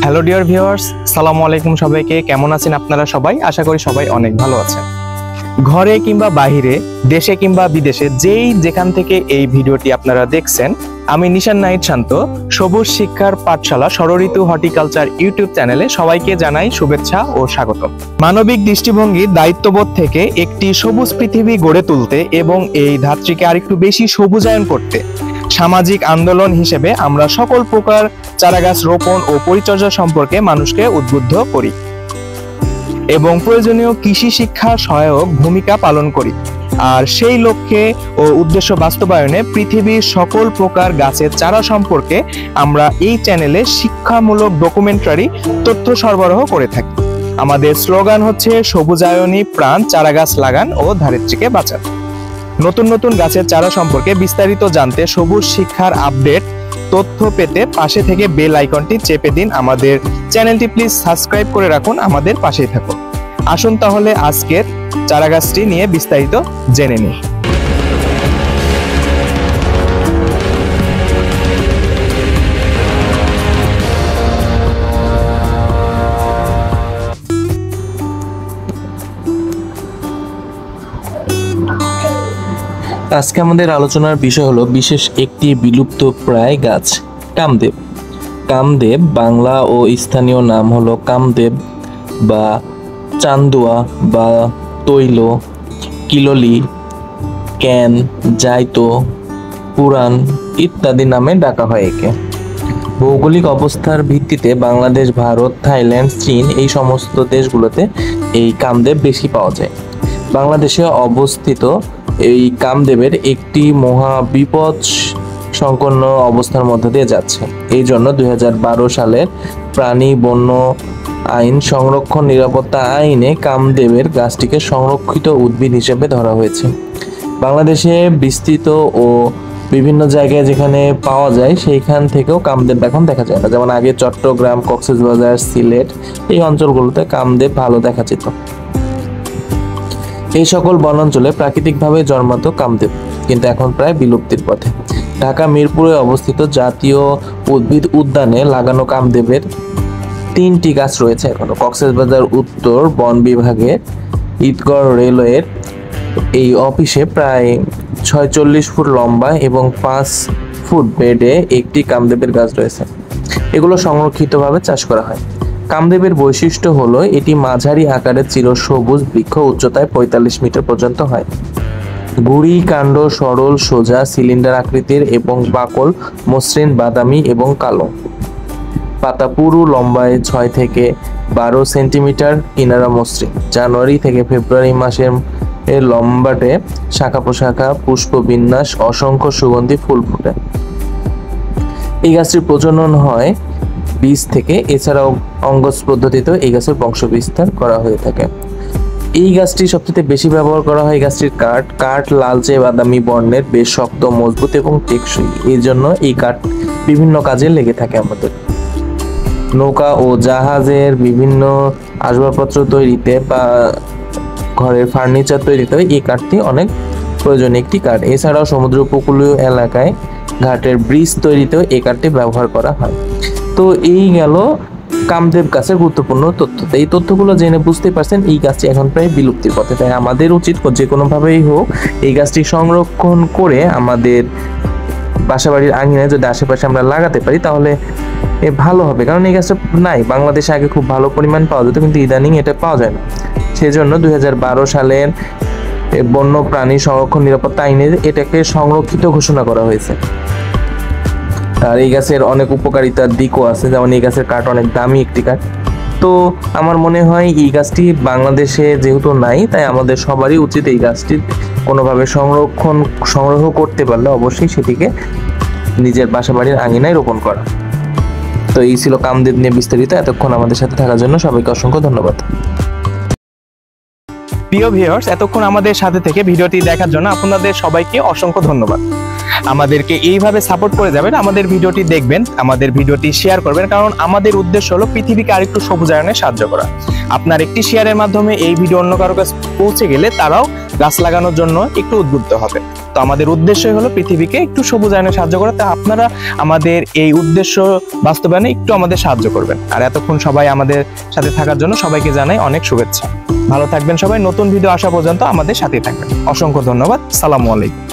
Hello dear viewers, আসসালামু আলাইকুম। সবাইকে কেমন আছেন আপনারা সবাই? আশা করি সবাই অনেক ভালো আছেন। ঘরে কিংবা বাহিরে, দেশে কিংবা বিদেশে, যেখান থেকে এই ভিডিওটি আপনারা দেখছেন, আমি নিশান নাহিদ শান্ত, সবুজ শিক্ষার পাঠশালা ষড়ঋতু হর্টিকালচার ইউটিউব চ্যানেলে সবাইকে জানাই শুভেচ্ছা ও স্বাগত। মানবিক দৃষ্টিভঙ্গির দায়িত্ববোধ থেকে একটি সবুজ পৃথিবী গড়ে তুলতে এবং এই ধাত্রীকে আরেকটু বেশি সবুজায়ন করতে সামাজিক আন্দোলন হিসেবে আমরা সকল প্রকার চারাগাছ রোপণ ও পরিচর্যা সম্পর্কে মানুষকে উদ্বুদ্ধ করি এবং প্রয়োজনীয় কৃষি শিক্ষা সহায়ক ভূমিকা পালন করি। আর সেই লক্ষ্যে ও উদ্দেশ্য বাস্তবায়নে পৃথিবীর সকল প্রকার গাছের চারা সম্পর্কে আমরা এই চ্যানেলে শিক্ষামূলক ডকুমেন্টারি তথ্য সরবরাহ করে থাকি। আমাদের স্লোগান হচ্ছে সবুজায়নী প্রাণ, চারাগাছ লাগান ও ধারিত্রীকে বাঁচান। নতুন নতুন গাছের চারা সম্পর্কে বিস্তারিত জানতে, সবুজ শিক্ষার আপডেট তথ্য পেতে পাশে থেকে বেল আইকনটি চেপে দিন। আমাদের চ্যানেলটি প্লিজ সাবস্ক্রাইব করে রাখুন, আমাদের পাশেই থাকুন। আসুন তাহলে আজকের চারাগাছটি নিয়ে বিস্তারিত জেনে নিই। আজকে আমাদের আলোচনার বিষয় হলো বিশেষ একটি বিলুপ্ত প্রায় গাছ, কামদেব। কামদেব বাংলা ও স্থানীয় নাম হলো কামদেব বা চান্দুয়া বা তৈল, কিললি, ক্যান, জাইতো, পুরাণ ইত্যাদি নামে ডাকা হয় একে। ভৌগোলিক অবস্থার ভিত্তিতে বাংলাদেশ, ভারত, থাইল্যান্ড, চীন এই সমস্ত দেশগুলোতে এই কামদেব বেশি পাওয়া যায়। বাংলাদেশে অবস্থিত এই কামদেবের একটি মহা বিপদ সংকন্ন অবস্থার মধ্যে দিয়ে যাচ্ছে। এই জন্য 2012 সালের প্রাণী বন্য আইন সংরক্ষণ নিরাপত্তা আইনে কামদেবের গাছটিকে সংরক্ষিত উদ্ভিদ হিসেবে ধরা হয়েছে। বাংলাদেশে বিস্তৃত ও বিভিন্ন জায়গায় যেখানে পাওয়া যায় সেইখান থেকেও কামদেব এখন দেখা যায় না। যেমন আগে চট্টগ্রাম, কক্সবাজার, সিলেট এই অঞ্চলগুলোতে কামদেব ভালো দেখা যেত। এই সকল বনাঞ্চলে প্রাকৃতিকভাবে জন্মাতো কামদেব কিন্তু এখন প্রায় বিলুপ্তির পথে। ঢাকা মিরপুরে অবস্থিত জাতীয় উদ্ভিদ উদ্যানে লাগানো কামদেবের 3টি গাছ রয়েছে এখনো। কক্সবাজার উত্তর বন বিভাগের ঈদগড় রেলওয়ের এই অফিসে প্রায় 46 ফুট লম্বা এবং 5 ফুট বেডে একটি কামদেবের গাছ রয়েছে। এগুলো সংরক্ষিতভাবে চাষ করা হয়। কামদেবের বৈশিষ্ট্য হলো এটি মাঝারি আকারের চিরসবুজ বৃক্ষ, উচ্চতায় 45 মিটার পর্যন্ত হয়। গুড়ি কাণ্ড সরল, সোজা, সিলিন্ডার আকৃতির এবং বাকল মসৃণ বাদামি এবং কালো। পাতা পুরু, লম্বায় 6 থেকে 12 সেন্টিমিটার, কিনারা মসৃণ। জানুয়ারি থেকে ফেব্রুয়ারি মাসের লম্বাটে শাখা প্রশাখা, পুষ্প বিন্যাস, অসংখ্য সুগন্ধি ফুল ফুটে। এই গাছটির প্রজনন হয় বীজ থেকে, এছাড়াও অঙ্গজ পদ্ধতিতে এই গাছের বংশ বিস্তার করা হয়ে থাকে। এই গাছটি সবচেয়ে বেশি ব্যবহার করা হয়। এই গাছটির কাঠ লালচে বাদামি বর্ণের, বেশ শক্ত, মজবুত এবং টেকসই। এই জন্য এই কাঠ বিভিন্ন কাজে লেগে থাকে আমাদের। নৌকা ও জাহাজের বিভিন্ন আসবাবপত্র তৈরিতে বা ঘরের ফার্নিচার তৈরিতে এই কাঠটি অনেক প্রয়োজনীয় একটি কাঠ। এছাড়াও সমুদ্র উপকূলীয় এলাকায় ঘাটের ব্রিজ তৈরিতেও এই কাঠটি ব্যবহার করা হয়। তো এই গেল কামদেব গাছের গুরুত্বপূর্ণ তথ্য। এই তথ্যগুলো জেনে বুঝতে পারছেন এই গাছটি এখন প্রায় বিলুপ্তির পথে। তাই আমাদের উচিত যে কোনোভাবেই হোক এই গাছটি সংরক্ষণ করে আমাদের বাসাবাড়ির আঙিনায় যদি আশেপাশে আমরা লাগাতে পারি তাহলে ভালো হবে। কারণ এই গাছটা নাই, বাংলাদেশে আগে খুব ভালো পরিমাণ পাওয়া যেত কিন্তু ইদানিং এটা পাওয়া যায় না। সেজন্য 2012 সালের বন্য প্রাণী সংরক্ষণ নিরাপত্তা আইনে এটাকে সংরক্ষিত ঘোষণা করা হয়েছে। আর এই গাছের অনেক উপকারিতার দিকও আছে, যেমন এই গাছের কাঠ অনেক দামি একটি কাঠ। তো আমার মনে হয় এই গাছটি বাংলাদেশে যেহেতু নাই, তাই আমাদের সবারই উচিত এই গাছটির কোনোভাবে সংগ্রহ করতে পারলে অবশ্যই সেটিকে নিজের বাসাবাড়ির আঙিনায় রোপণ করা। তো এই ছিল কামদেব নিয়ে বিস্তারিত। এতক্ষণ আমাদের সাথে থাকার জন্য সবাইকে অসংখ্য ধন্যবাদ। প্রিয় ভিউয়ার্স, এতক্ষণ আমাদের সাথে থেকে ভিডিওটি দেখার জন্য আপনাদের সবাইকে অসংখ্য ধন্যবাদ। আমাদেরকে এইভাবে সাপোর্ট করে যাবেন, আমাদের ভিডিওটি দেখবেন, আমাদের ভিডিওটি শেয়ার করবেন, কারণ আমাদের উদ্দেশ্য হলো পৃথিবীকে আরেকটু সবুজায়নে সাহায্য করা। আপনার একটি শেয়ারের মাধ্যমে এই ভিডিও অন্য কারো কাছে পৌঁছে গেলে তারাও গাছ লাগানোর জন্য একটু উদ্বুদ্ধ হবে। তো আমাদের উদ্দেশ্যই হলো পৃথিবীকে একটু সবুজায়নে সাহায্য করা। তা আপনারা আমাদের এই উদ্দেশ্য বাস্তবায়নে একটু আমাদের সাহায্য করবেন। আর এতক্ষণ সবাই আমাদের সাথে থাকার জন্য সবাইকে জানাই অনেক শুভেচ্ছা। ভালো থাকবেন সবাই। নতুন ভিডিও আসা পর্যন্ত আমাদের সাথেই থাকবেন। অসংখ্য ধন্যবাদ। সালামু আলাইকুম।